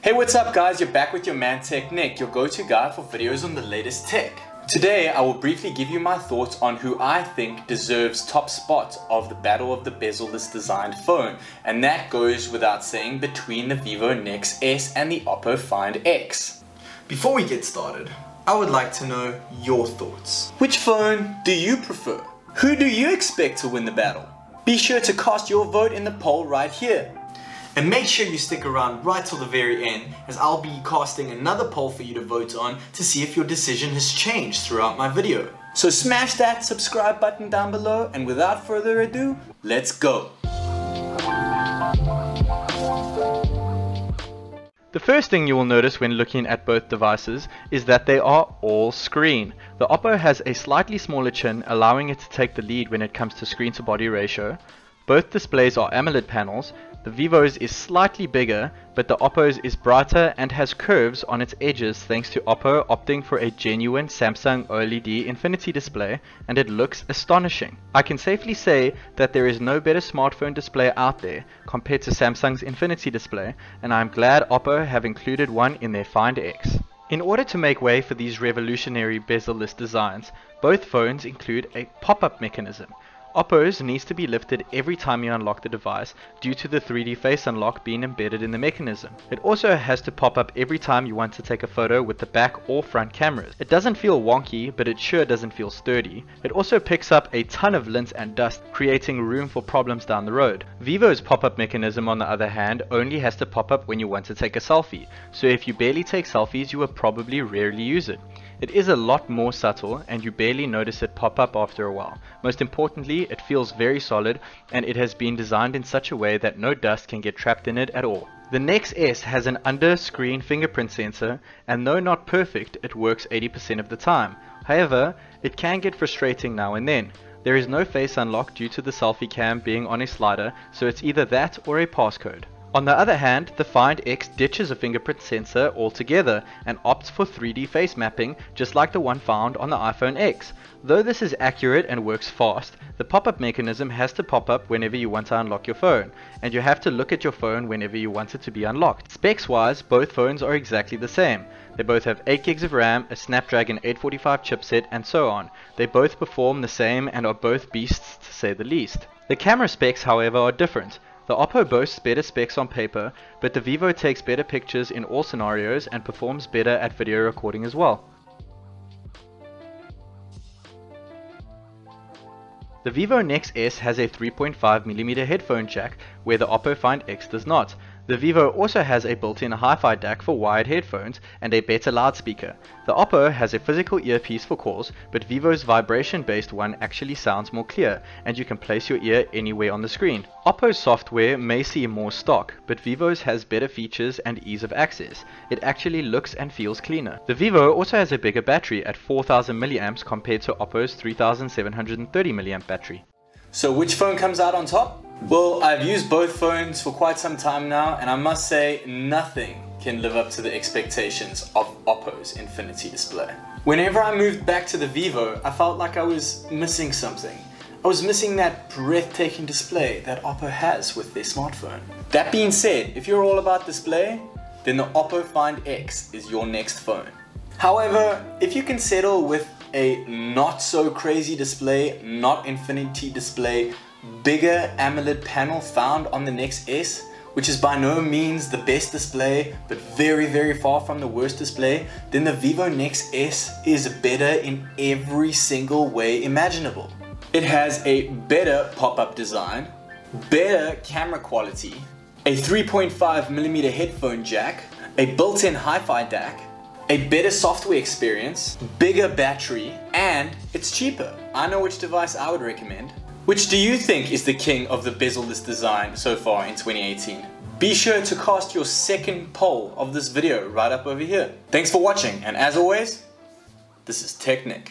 Hey, what's up guys? You're back with your man TechNick, your go-to guy for videos on the latest tech. Today I will briefly give you my thoughts on who I think deserves top spot of the battle of the bezel-less designed phone, and that goes without saying between the Vivo NEX S and the OPPO Find X. Before we get started, I would like to know your thoughts. Which phone do you prefer? Who do you expect to win the battle? Be sure to cast your vote in the poll right here. And make sure you stick around right till the very end, as I'll be casting another poll for you to vote on to see if your decision has changed throughout my video. So smash that subscribe button down below, and without further ado, let's go! The first thing you will notice when looking at both devices is that they are all screen. The OPPO has a slightly smaller chin, allowing it to take the lead when it comes to screen to body ratio. Both displays are AMOLED panels. The Vivo's is slightly bigger, but the OPPO's is brighter and has curves on its edges thanks to OPPO opting for a genuine Samsung OLED Infinity display, and it looks astonishing. I can safely say that there is no better smartphone display out there compared to Samsung's Infinity display, and I'm glad OPPO have included one in their Find X. In order to make way for these revolutionary bezel-less designs, both phones include a pop-up mechanism. OPPO's needs to be lifted every time you unlock the device due to the 3D face unlock being embedded in the mechanism. It also has to pop up every time you want to take a photo with the back or front cameras. It doesn't feel wonky, but it sure doesn't feel sturdy. It also picks up a ton of lint and dust, creating room for problems down the road. Vivo's pop-up mechanism, on the other hand, only has to pop up when you want to take a selfie, so if you barely take selfies, you will probably rarely use it. It is a lot more subtle, and you barely notice it pop up after a while. Most importantly, it feels very solid, and it has been designed in such a way that no dust can get trapped in it at all. The NEX S has an under-screen fingerprint sensor, and though not perfect, it works 80% of the time. However, it can get frustrating now and then. There is no face unlock due to the selfie cam being on a slider, so it's either that or a passcode. On the other hand, the Find X ditches a fingerprint sensor altogether and opts for 3D face mapping, just like the one found on the iPhone X. Though this is accurate and works fast, the pop-up mechanism has to pop up whenever you want to unlock your phone, and you have to look at your phone whenever you want it to be unlocked. Specs-wise, both phones are exactly the same. They both have 8 gigs of RAM, a Snapdragon 845 chipset, and so on. They both perform the same and are both beasts to say the least. The camera specs, however, are different. The OPPO boasts better specs on paper, but the Vivo takes better pictures in all scenarios and performs better at video recording as well. The Vivo NEX S has a 3.5mm headphone jack, where the OPPO Find X does not. The Vivo also has a built-in hi-fi DAC for wired headphones and a better loudspeaker. The OPPO has a physical earpiece for calls, but Vivo's vibration-based one actually sounds more clear, and you can place your ear anywhere on the screen. OPPO's software may seem more stock, but Vivo's has better features and ease of access. It actually looks and feels cleaner. The Vivo also has a bigger battery at 4000 mAh compared to OPPO's 3730 mAh battery. So which phone comes out on top? Well, I've used both phones for quite some time now, and I must say nothing can live up to the expectations of OPPO's Infinity display. Whenever I moved back to the Vivo, I felt like I was missing something. I was missing that breathtaking display that OPPO has with their smartphone. That being said, if you're all about display, then the OPPO Find X is your next phone. However, if you can settle with a not so crazy display, not Infinity display, bigger AMOLED panel found on the NEX S, which is by no means the best display, but very far from the worst display, then the Vivo NEX S is better in every single way imaginable. It has a better pop-up design, better camera quality, a 3.5mm headphone jack, a built-in hi-fi DAC, a better software experience, bigger battery, and it's cheaper. I know which device I would recommend. Which do you think is the king of the bezel-less design so far in 2018? Be sure to cast your second poll of this video right up over here. Thanks for watching, and as always, this is TechNick.